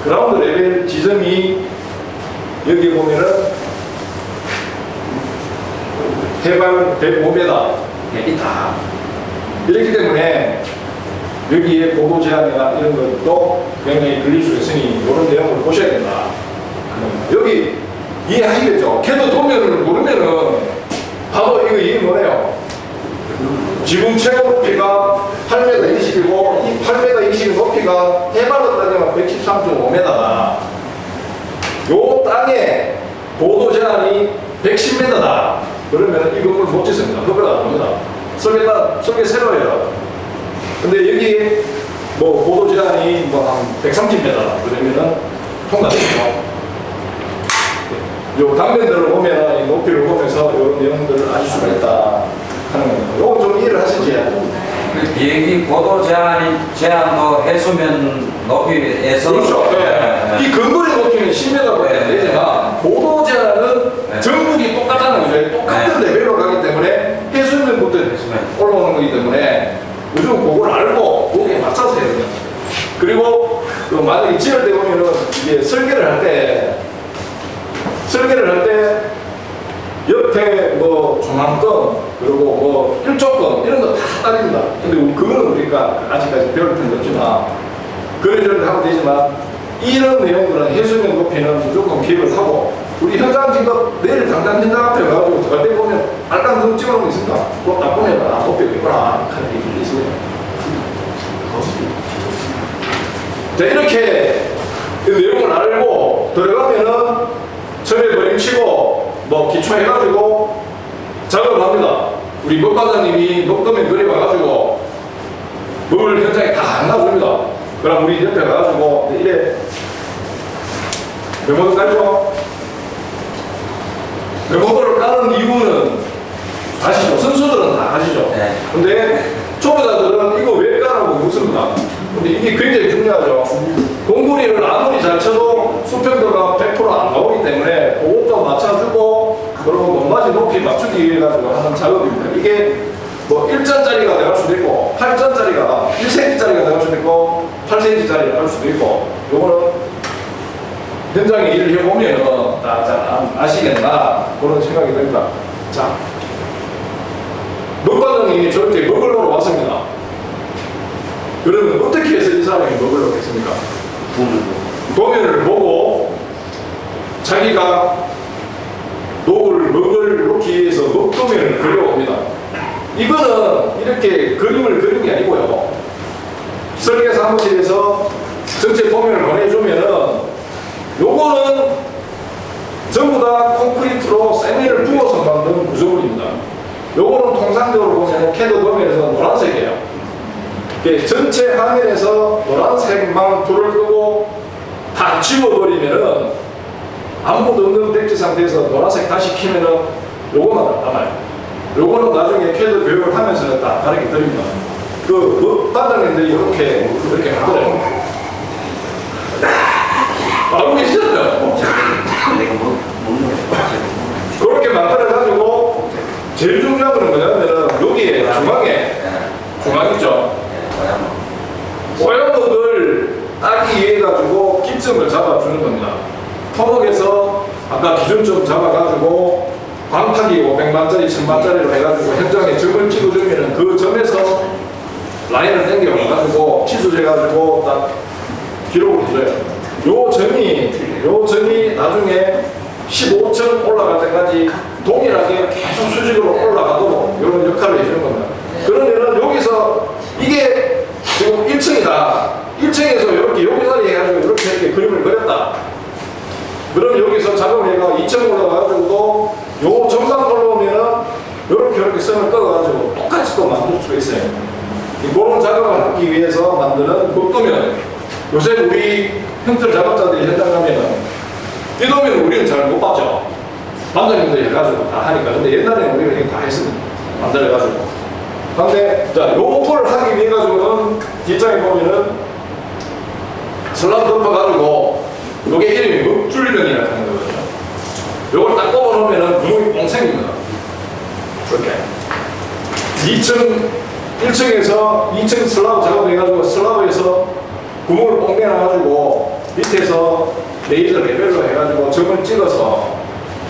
그라운드 레벨 지점이 여기 보면은 해발 105m 있다. 이렇기 때문에 여기에 고도 제한이나 이런 것도 굉장히 걸릴 수 있으니 이런 내용을 보셔야 된다. 여기 이해하시겠죠? 걔도 도면을 모르면은 바로 이거 이게 뭐래요? 지붕 최고 높이가 8m 20이고 이 8m 20 높이가 해발로 따지면 113.5m다. 요 땅에 고도 제한이 110m다. 그러면 이 건물 못 짓습니다. 허가가 안 됩니다. 설계 새로 해요. 근데 여기 뭐 고도 제한이 뭐 한 130m다. 그러면은 통과되죠. 요 단면들을 보면 이 높이를 보면서 이런 내용들을 아실 수가 있다 하는 겁니다. 요거 좀 이해를 하시지. 그 비행기 고도 제한도 해수면 높이에서 그렇죠. 네. 이 건물의 높이는 10m밖에 안 되지만 고도 제한은 전국이 똑같다는 거죠. 똑같은 레벨로 가기 때문에 해수면부터 올라오는 거기 때문에 무조건 그걸 알고 거기에 맞춰서 해야 돼요. 그리고 그 만약에 지을 때 보면은 이게 설계를 할 때 옆에 뭐 중앙권 그리고 뭐 1조권 이런 거 다 따집니다. 근데 그거는 우리가 아직까지 배울 필요는 없지만 그런 하면 되지만 이런 내용들은 해수면 높이는 무조건 기획을 하고 우리 현장 지금 내일 당장 현장 앞에 가가지고 들어갈 때 보면 알강 찍어놓은 거 있습니다. 그거 딱 보면 아 높이가 있구나 하는 게 있어요. 자 이렇게 그 내용을 알고 들어가면은 처음에 버림치고 뭐 기초해가지고 작업을 합니다. 우리 먹 과장님이 먹도면 그려와가지고 먹을 현장에 다 놔줍니다. 그럼 우리 옆에 가가지고 이래 메모도 깔죠? 메모도를 까는 이유는 아시죠? 선수들은 다 아시죠? 네. 근데 초보자들은 이거 왜 까라고 묻습니다. 근데 이게 굉장히 중요하죠. 공구리를 아무리 잘 쳐도 수평도가 100%안 나오기 때문에 그것도 맞춰주고 그리고 높낮이 높이 맞추기 위해 가지고 하는 작업입니다. 이게 뭐 1전짜리가 나갈 수도 있고 8전짜리가 1cm짜리가 나갈 수도 있고 8cm짜리가 나갈 수도 있고 요거는 현장에 일을 해보면은 다 아시겠나 그런 생각이 듭니다. 자, 먹과장님이 저렇게 먹을 놓으러 왔습니다. 그러면 어떻게 해서 이 사람이 먹을 놓겠습니까? 도면을 보고 자기가 먹을 놓기 위해서 먹도면을 그려옵니다. 이거는 이렇게 그림을 그리는 게 아니고요. 설계 사무실에서 전체 도면을 보내주면은 요거는 전부 다 콘크리트로 세면을 부어서 만든 구조물입니다. 요거는 통상적으로 보면 캐드 도면에서 노란색이에요. 전체 화면에서 노란색만 불을 끄고 다 지워버리면은 아무것도 없는 백지 상태에서 노란색 다시 키면은 요거만 남아요. 요거는 나중에 캐드 교육을 하면서 다 가르쳐 드립니다. 그 반장님들이 이렇게 만들어요. 알고 계시잖아요. 그렇게 만들어가지고 제일 중요한 건 뭐냐면은 여기에 중앙 있죠. 오염목을 따기 위해 가지고 기점을 잡아주는 겁니다. 토목에서 아까 기준점 잡아가지고 광탁이 500만짜리, 1000만짜리로 해가지고 현장에 점을 찍어주면 그 점에서 라인을 당겨가지고 치수해가지고 딱 기록을 해줘요. 요 점이 나중에 15층 올라갈 때까지 동일하게 계속 수직으로 올라가도록 이런 역할을 해주는 겁니다. 그러면은 여기서 이게 지금 1층이다. 1층에서 이렇게 여기서 해가지고 이렇게 그림을 그렸다. 그럼 여기서 작업을 해가 2층 올라가가지고도 요 정상 올라오면은 이렇게 선을 꺼가지고 똑같이 또 만들 수가 있어요. 그런 작업을 하기 위해서 만드는 목도면. 요새 우리 형틀 작업자들이 현장 가면은 이 도면을 우리는 잘 못 봤죠. 반장님들이 해가지고 다 하니까. 근데 옛날에는 우리가 이거 다 했습니다. 만들어가지고. 근데 자, 요걸 하기 위해 가지고는 뒷장에 보면은 슬라브 덮어가지고 요게 이름이 묵줄면이라고 하는 거거든요. 요걸 딱 꼽아놓으면은 구멍이 뻥 생깁니다. 이렇게 1층에서 2층 슬라브 작업해가지고 슬라브에서 구멍을 뻥 내놔가지고 밑에서 레이저 레벨로 해가지고 점을 찍어서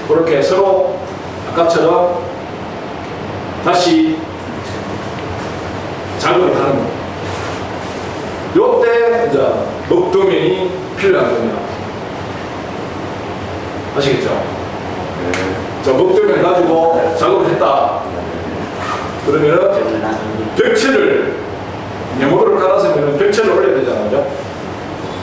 그렇게 서로 아까처럼 다시 작업을 하는 겁니다. 요때 이제 먹도면이 필요한 겁니다. 아시겠죠? 자, 먹도면 가지고 작업을 했다. 그러면은 벽체를 네모를 깔았으면 벽체를 올려야 되잖아요.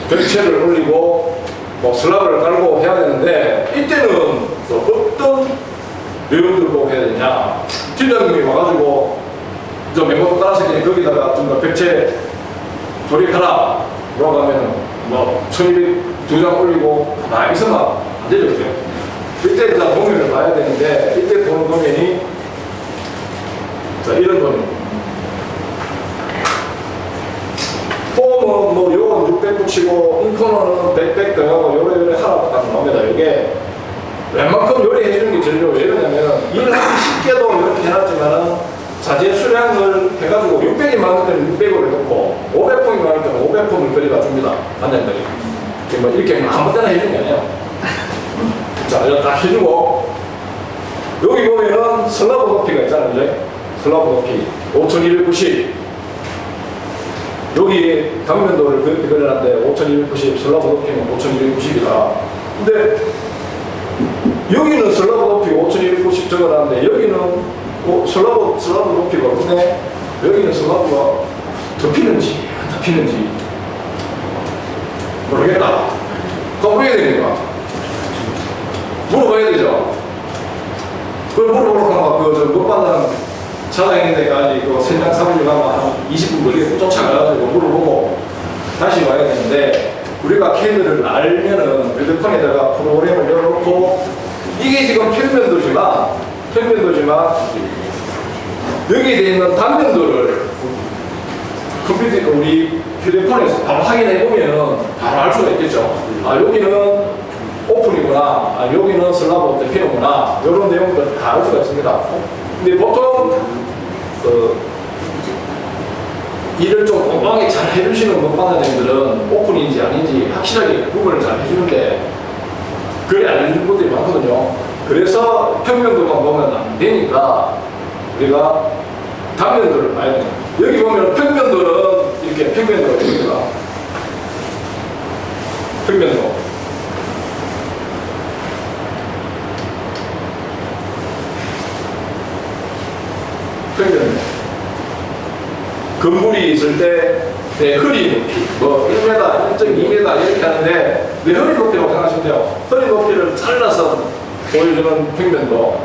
벽체를 올리고 뭐 슬라브를 깔고 해야 되는데 이때는 또 어떤 내용들을 보고 해야 되냐. 팀장님이 와가지고 저 메모도 따라서 거기다가 좀 더 벽체 조립하라 라고 하면은 뭐 1202장 올리고 나 있으면 안 되죠. 이때 다 도면을 봐야 되는데 이때 보는 도면이 자 이런 도면. 폼은 뭐 요건 600 붙이고 인코너는 100 더하고 요래 하나 딱 나옵니다. 이게 웬만큼 요리해주는 게 제일 좋아요. 왜 그러냐면 일하기 쉽게도 이렇게 해놨지만은 자재 수량을 해가지고 600이 많을 때는 600으로 해놓고 500폼이 많을 때는 500폼을 그려다 줍니다. 반장들이. 뭐 이렇게 아무 때나 해주는 게 아니에요. 자, 이거 딱 해주고 여기 보면은 슬라브 높이가 있잖아요. 그죠? 슬라브 높이 5290 여기 당면도를 그렇게 그려놨는데 5290, 슬라브 높이는 5290이다. 근데 여기는 슬라브 높이 5290 적어놨는데 여기는 슬라브 높이가 없네. 여기는 슬라브가 덮이는지 안 덮이는지 모르겠다. 그럼 어떻게 됩니까? 물어봐야 되죠. 그걸 물어보러 가면 못 받는 차장인 데까지 그 sen장 사무실 가면 한 20분 걸리고 쫓아가가지고 물어보고 다시 와야 되는데, 우리가 캐드를 알면은 휴대폰에다가 프로그램을 열어놓고, 이게 지금 평면도지만 여기에 있는 단면도를 컴퓨터 우리 휴대폰에서 바로 확인해보면 바로 알 수가 있겠죠. 아, 여기는 오픈이구나, 아, 여기는 슬라브 덮이는구나, 이런 내용들 다 알 수가 있습니다. 근데 보통 일을 좀 꼼꼼하게 잘 해주시는 문방사님들은 오픈인지 아닌지 확실하게 구분을 잘 해주는데 그걸 안 해주는 분들이 많거든요. 그래서 평면도만 보면 안 되니까 우리가 단면도를 봐야 돼요. 여기 보면 평면도는 이렇게 평면도가 됩니다. 평면도. 건물이 있을 때 내 허리 높이, 뭐 1m, 1.2m 이렇게 하는데 내 허리 높이라고 생각하시면 돼요. 허리 높이를 잘라서 보여주는 평면도.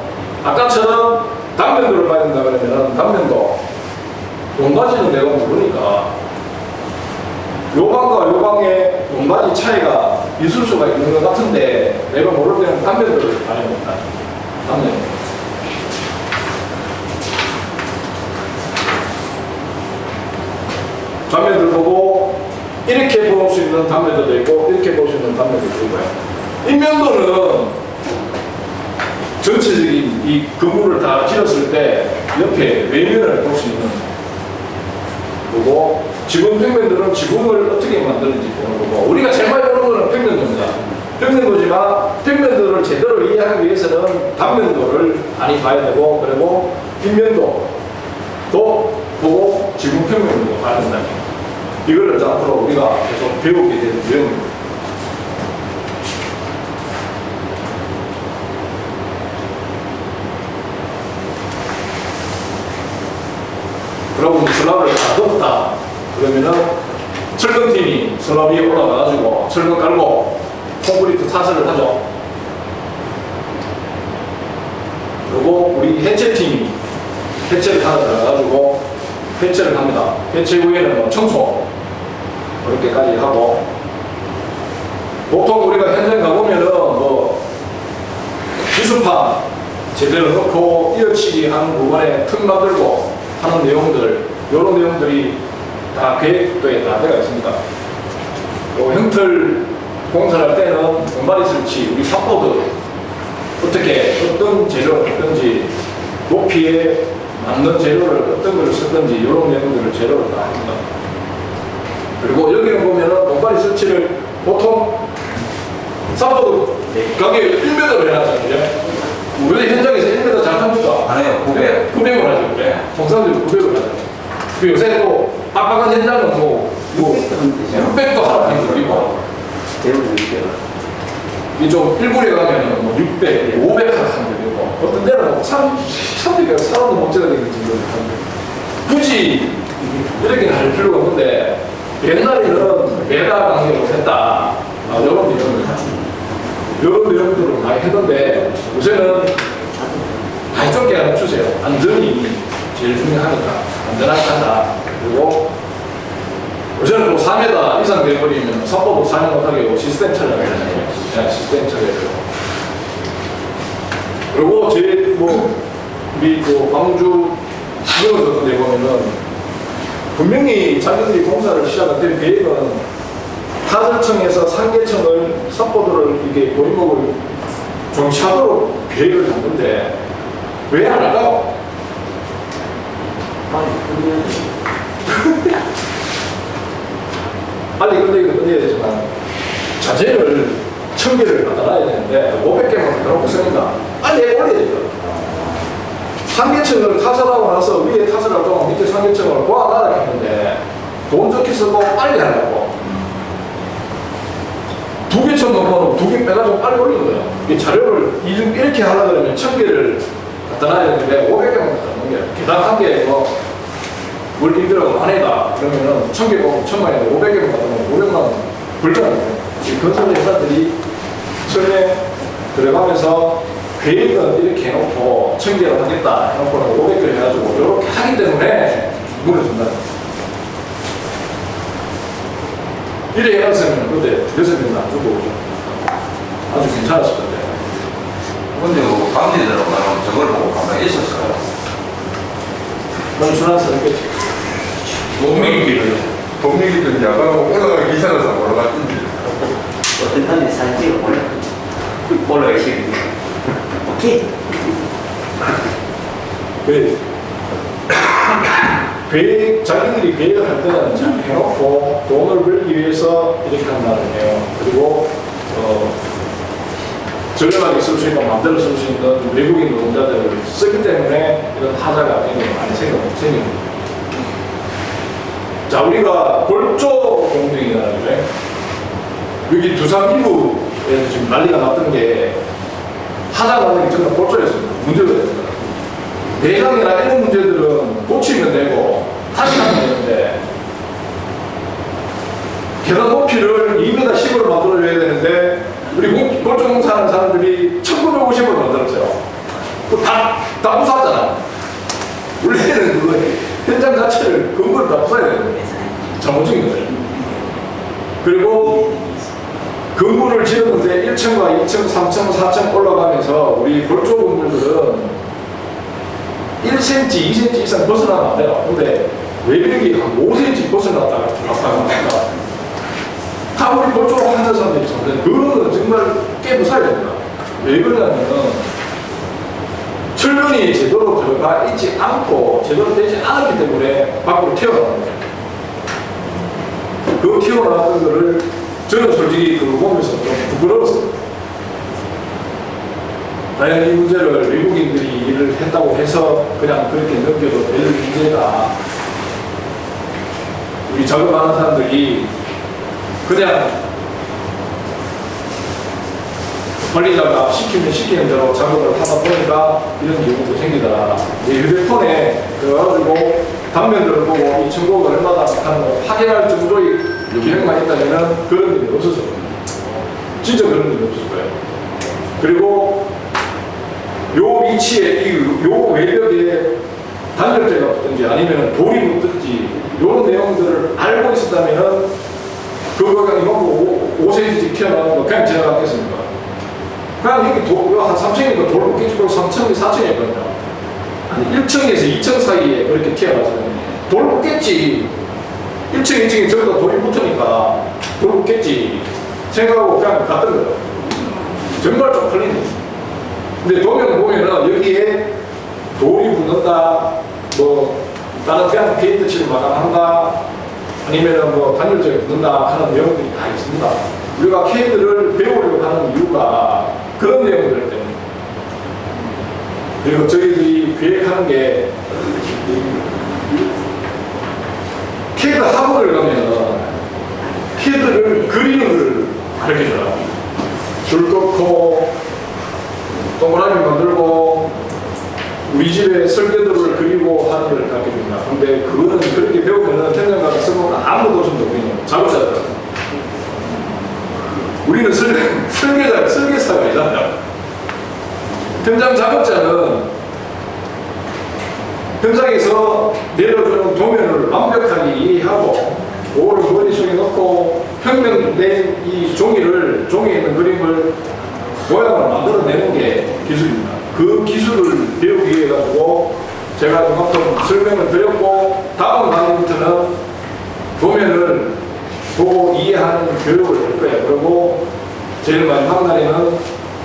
아까처럼 단면도를 봐야 된다 그러면 단면도 용바지는 내가 모르니까 요 방과 요 방의 용바지 차이가 있을 수가 있는 것 같은데 내가 모를 때는 단면도를 봐야 됩니다. 단면도. 단면도를 보고 이렇게 볼 수 있는 단면도도 있고 이렇게 볼 수 있는 단면도도 있고요. 인면도는 전체적인 이 건물을 다 지었을 때 옆에 외면을 볼 수 있는 거고, 지붕 평면도는 지붕을 어떻게 만드는지 보는 거고, 우리가 제일 많이 보는 거는 평면도입니다. 평면도지만 평면도를 제대로 이해하기 위해서는 단면도를 많이 봐야 되고, 그리고 인면도도 보고 지붕 평면도도 봐야 된다. 이거를 앞으로 우리가 계속 배우게 되는 내용입니다. 여러분 슬랍을 다 덮었다 그러면은 철근팀이 슬랍 위에 올라가가지고 철근 깔고 콘크리트 타설을 하죠. 그리고 우리 해체팀이 해체를 하나 들어가가지고 해체를 합니다. 해체 후에는 뭐 청소 그렇게까지 하고, 보통 우리가 현장 가보면은 뭐 기수판 제대로 넣고 이어치기 하는 부분에 틈 만들고 하는 내용들, 이런 내용들이 다 계획도에 다 되어 있습니다. 형틀 공사할 때는 공바리 설치, 우리 삽보드 어떻게 어떤 재료를 쓰든지 높이에 맞는 재료를 어떤 걸 쓰든지 이런 내용들을 재료를 다 합니다. 그리고 여기는 보면은 공바리 설치를 보통 삽보드 가게 1m로 해놨잖아요. 우리 현장에서 1m 잘 합니까? 안 해요. 900을 하죠. 그래. 통상적으로 900을 하죠. 그 요새 또 빡빡한 현장은 뭐 600도 하는 분도 있고, 이쪽 일본에 가면은 뭐 600, 500 하는 분도 있고, 어떤 데는 뭐 300에 사람도 못 지나다니는 정도를 하는데, 굳이 이렇게 할 필요가 없는데, 옛날에는 메다 관계로 했다. 이런 내용들을 많이 했는데, 요새는 많이 좁게 하나 주세요. 안전이 제일 중요하니까. 안전하게 한다. 그리고 요새는 뭐 4m 이상 되어버리면 삽보도 사용 못하게 시스템 처리를 해요. 시스템 처리를. 그리고 제일 우리 광주 이런 같은 데 보면은 분명히 자기들이 공사를 시작할 때 계획은 타설청에서 상계청을 삽보도를 이게 고인목을 정치하도록 계획을 했는데 왜 안 할까요? 빨리 끝내야 되지만 자재를 1000개를 갖다 놔야 되는데 500개만 갖다 놓고 쓰니까 빨리 올려야 돼요. 상계층을 타설하고 나서 위에 타설하고 밑에 상계층을 모아놔야 했는데 돈 적게 쓰고 빨리 하려고. 2개 넘어가면 2개 빼가지고 빨리 올리는 거예요. 이 자료를 이렇게 하려고 그러면 1000개를 갖다 놔야 되는데 500개만 갖다 놓은 게 개당 1개 물기들하고 만회다 그러면은 1000개 보면 1000만원인데 500개만 갖다 놓으면 500만원 불가능해요. 이 건설 회사들이 처음에 들어가면서 계획은 이렇게 해놓고 1000개를 하겠다 해놓고는 500개를 해가지고 이렇게 하기 때문에 무너진다. 이래 해놨으면 그때 6명도 안 주고 아주 괜찮았을 건데. 근데 그 감지들하고 나는 저걸 보고 가만히 있었어요. 넌 순환선 했겠지. 노미기를. 동민이들 야간하고 올라가기 귀찮아서 올라갔던지. 어떤 사람이 사진 찍어 올라가기 싫은데 오케이 계획, 자기들이 계획을 할 때는 잘 해놓고 돈을 벌기 위해서 이렇게 한다는 거예요. 그리고 저렴하게 쓸 수 있는, 마음대로 쓸 수 있는 외국인 노동자들을 쓰기 때문에 이런 하자가 굉장히 많이 생깁니다. 자, 우리가 골조 공정이라는 거죠. 여기 두산 이부에서 지금 난리가 났던 게 하자 나는 게 정말 골조였습니다. 문제였습니다. 내장이나 이런 문제들은 고치면 되고 다시 하면 되는데 계단 높이를 2m 10으로 만들어줘야 되는데 우리 골조공사 하는 사람들이 1950으로 만들었어요. 그거 다 부수잖아. 원래는 그거 현장 자체를 근거를 다 부숴야 되는데 잘못적인 거죠. 그리고 근무를 지었는데 1층과 2층, 3층, 4층 올라가면서 우리 골조 건물들은 1cm, 2cm 이상 벗어나면 안 돼요. 근데 외벽이 한 5cm 벗어났다가 나타납니다. 다 우리 골조 하는 사람들이 있었는데 그거는 정말 꽤 무서워야 됩니다. 왜 그러냐면은 철근이 제대로 들어가 있지 않고 제대로 되지 않았기 때문에 밖으로 튀어나오는 거예요. 그 튀어나왔던 거를 저는 솔직히 그거 보면서 좀 부끄러웠어요. 과연 이 문제를 외국인들이 일을 했다고 해서 그냥 그렇게 넘겨도 될 문제가 우리 작업하는 사람들이 그냥 관리자가 시키면 시키는 대로 작업을 하다 보니까 이런 경우도 생기더라. 내 휴대폰에 그래가지고 단면들을 보고 이 정보가 얼마나 하는 걸 확인할 정도의 기능만 있다면 그런 일이 없었을 거예요. 진짜 그런 일이 없었을 거예요. 그리고 요 위치에 요 외벽에 단열재가 붙든지 아니면 돌이 붙든지 이런 내용들을 알고 있었다면은 그거가 이만큼 5cm 튀어나오는 거 그냥 지나갔겠습니까? 그냥 이렇게 한 3층이니까 돌 깨지고 3층이 4층이었거든요. 아니 1층에서 2층 사이에 그렇게 튀어나왔거든요. 돌 붙겠지. 1층, 2층이 전부 다 돌이 붙으니까 돌 붙겠지 생각하고 그냥 갔던 거예요. 정말 쪽팔리는 거예요. 근데 도면 보면은 여기에 돌이 붙는다, 뭐 다른 그냥 페인트 칠을 마감한다, 아니면은 뭐 단열재가 붙는다 하는 내용들이 다 있습니다. 우리가 캐드를 배우려고 하는 이유가 그런 내용들 때문에. 그리고 저희들이 계획하는 게 캐드 학원을 가면 캐드를 그리는 걸 가르쳐줘요. 줄 꺾고 동그라미 만들고 우리 집에 설계도를 그리고 하는 걸 가르쳐줍니다. 근데 그거는 그렇게 배우면은 현장 가서 써보면 아무도 없습니다. 우리는 작업자들. 우리는 설계사가 아니잖아요. 현장 작업자는 현장에서 내려주는 도면을 완벽하게 이해하고 그거를 머릿속에 넣고 평면된 이 종이에 있는 그림을 모양을 만들어내는 게 기술입니다. 그 기술을 배우기 위해 가지고 제가 그만큼 설명을 드렸고 다음 강의부터는 도면을 보고 이해하는 교육을 할 거예요. 그리고 제일 마지막 날에는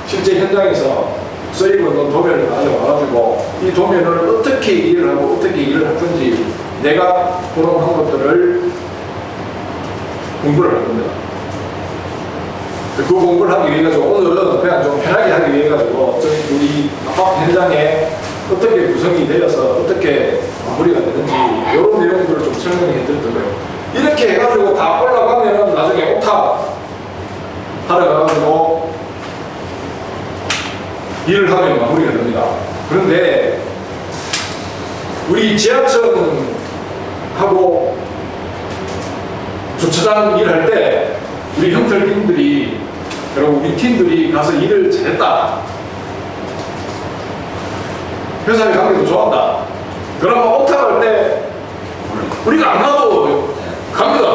실제 현장에서 쓰이고 있는 도면을 가져와가지고 이 도면을 어떻게 이해를 하고 어떻게 일을 할 건지 내가 그런 방법들을 공부를 할 겁니다. 그 공부를 하기 위해 가지고 오늘은 그냥 좀 편하게 하기 위해 가지고 우리 아파트 현장에 어떻게 구성이 되어서 어떻게 마무리가 되는지 이런 내용들을 좀 설명해 드렸던 거예요. 이렇게 해가지고 다 올라가면은 나중에 옥탑 하러 가가지고 일을 하면 마무리가 됩니다. 그런데 우리 지하철하고 주차장 일할 때 우리 형들님들이 그리고 우리 팀들이 가서 일을 잘했다. 회사의 관계도 좋았다. 그러면 옥탑 할 때 우리가 안 가도 갑니다.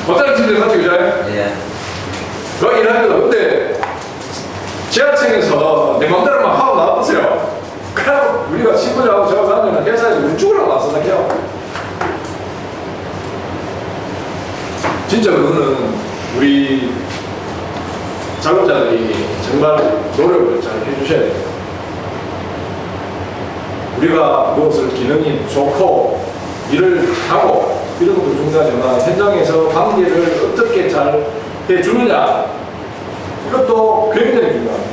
어떤 팀들 가지고 있잖아요. 예. 그 일합니다. 근데 지하철에서 내 맘대로 막 하고 나와보세요. 그럼 우리가 신부님하고 저하고 가면 회사에서 우리 죽으라고 나서 나게요. 진짜 그거는 우리 작업자들이 정말 노력을 잘 해주셔야 돼요. 우리가 무엇을 기능이 좋고 일을 하고 이런 것도 중요하지만 현장에서 관계를 어떻게 잘 해주느냐 이것도 굉장히 중요합니다.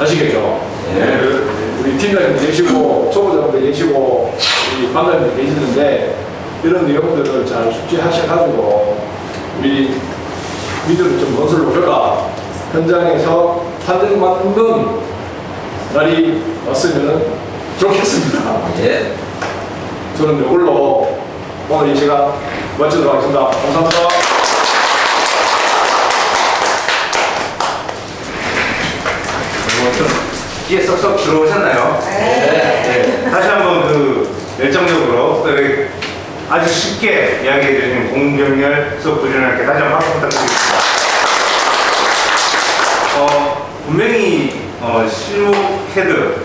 아시겠죠? 예. 우리 팀장님 계시고 초보자분들 계시고 우리 반장님 계시는데 이런 내용들을 잘 숙지하셔가지고 우리 미들을 좀 건설로 해가 현장에서 판정받는 날이 왔으면 좋겠습니다. 예. 저는 이걸로 오늘 이 시간 마치도록 하겠습니다. 감사합니다. 이게 쏙쏙 들어오셨나요? 네. 다시 한번 그 열정적으로 또 이렇게 아주 쉽게 이야기해 주신 공병렬 수업 부진원께 다시 한번 박수 부탁드리겠습니다. 분명히 실무 캐드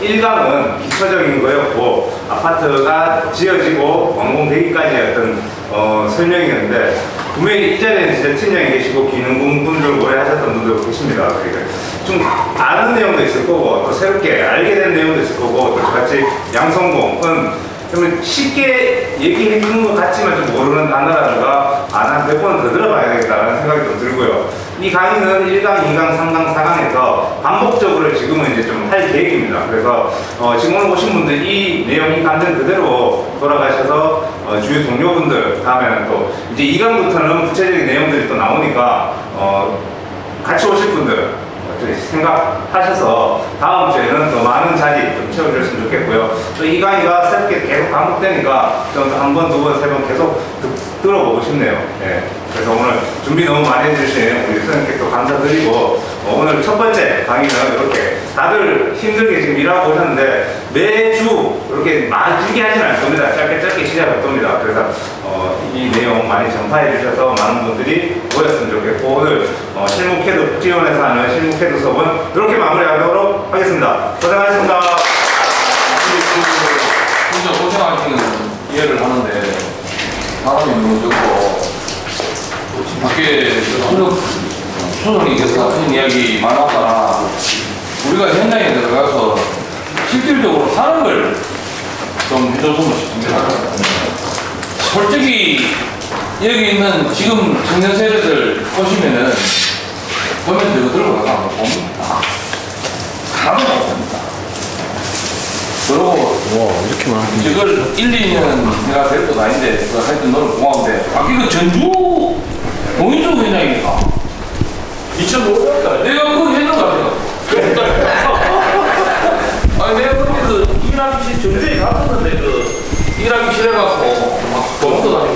1강은 기초적인 거였고 아파트가 지어지고 완공되기까지의 어떤 설명이었는데 분명히 이 자리에는 진짜 팀장이 계시고 기능분들 오래 하셨던 분들 계십니다. 그러니까 좀 아는 내용도 있을 거고 또 새롭게 알게 된 내용도 있을 거고 또 저같이 양성공은 그러면 쉽게 얘기해 주는 것 같지만 좀 모르는 단어라든가 한 100번 더 들어봐야 되겠다는 생각이 좀 들고요. 이 강의는 1강, 2강, 3강, 4강에서 반복적으로 지금은 이제 좀 할 계획입니다. 그래서 지금 오늘 오신 분들 이 내용, 이 감정 그대로 돌아가셔서 주요 동료분들 다음에는 또 이제 2강부터는 구체적인 내용들이 또 나오니까 같이 오실 분들 생각하셔서 다음 주에는 더 많은 자리 좀 채워주셨으면 좋겠고요. 또 이 강의가 새롭게 계속 반복되니까 좀 한 번, 두 번, 세 번 계속 들어보고 싶네요. 예. 그래서 오늘 준비 너무 많이 해주신 우리 선생님께 또 감사드리고 오늘 첫 번째 강의는 이렇게 다들 힘들게 지금 일하고 오셨는데 매주 이렇게 많이 길게 하지는 않을 겁니다. 짧게 시작할 겁니다. 그래서 이 내용 많이 전파해 주셔서 많은 분들이 모였으면 좋겠고 오늘 실무 캐드 복지원에서 하는 실무 캐드 수업은 이렇게 마무리하도록 하겠습니다. 고생하셨습니다. 진짜 고생하시는 이해를 하는데 사람이 너무 적고 밖에 수석님께서 하신 이야기 많았다나 우리가 현장에 들어가서 실질적으로 사는 걸 좀 해줬으면 싶습니다. 솔직히 여기 있는 지금 청년 세대들 보시면은 보면 이거 들고 나가는 거 봅니다. 하나도 없습니다. 그리고 이걸 1, 2년 내가 될 것도 아닌데 하여튼 너는 고마운데 그 전주 동인수 회장이니까 2005년까지 내가 그거 했는 거 같아요. 아니 내가 그때도 일하기 실 전주에 갔었는데 일하기 싫어갖고 막 병원도 다니고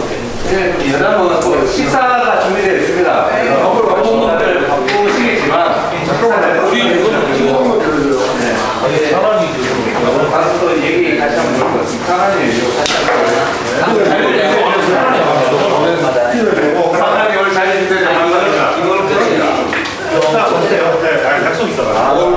네, 여러분 또 식사가 준비되어 있습니다. 병원들 바쁘시겠지만 우리 사람이 가서 또 얘기 같이 한번 볼것 같습니다. 사람이 사람이 오늘 잘 해주세요. 감사합니다. 이거는 끝입니다. 약속 있어가지고.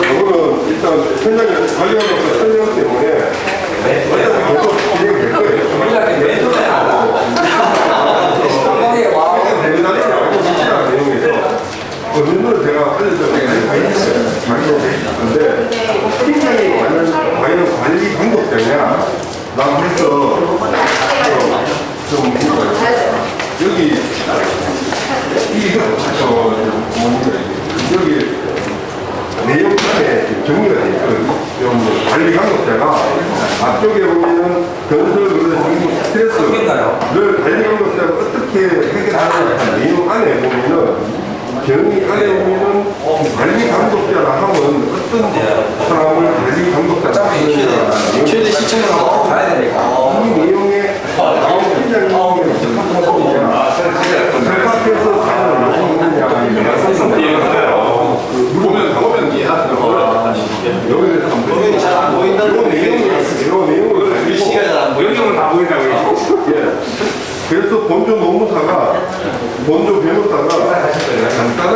이거는 일단 현장에 관리하면서 설명 때문에 진행될 거예요. 내용에서 제가 알려드렸는데 근데 팀장이 과연 관리 방법 되냐 난 그래서 좀 여기 이게 뭡니까 스트레스를 관리감독자가 어떻게 해결하느냐 내용 안에 보면은 경위 안에 보면은 관리감독자라 하면 어떤 사람을 관리감독자라 하느냐 최대 시청자가 가야 되니까. 이 내용에 결합해서 사용을 보면 보면 이해하더라고요. 여기 대해서 한번 보면이 잘 안 보인다는 요 내용을 글씨가 잘 안 보인다. 여기는 다 보인다고 얘기했죠. 예. 그래서 본조 노무사가 본조 변호사가 간단하게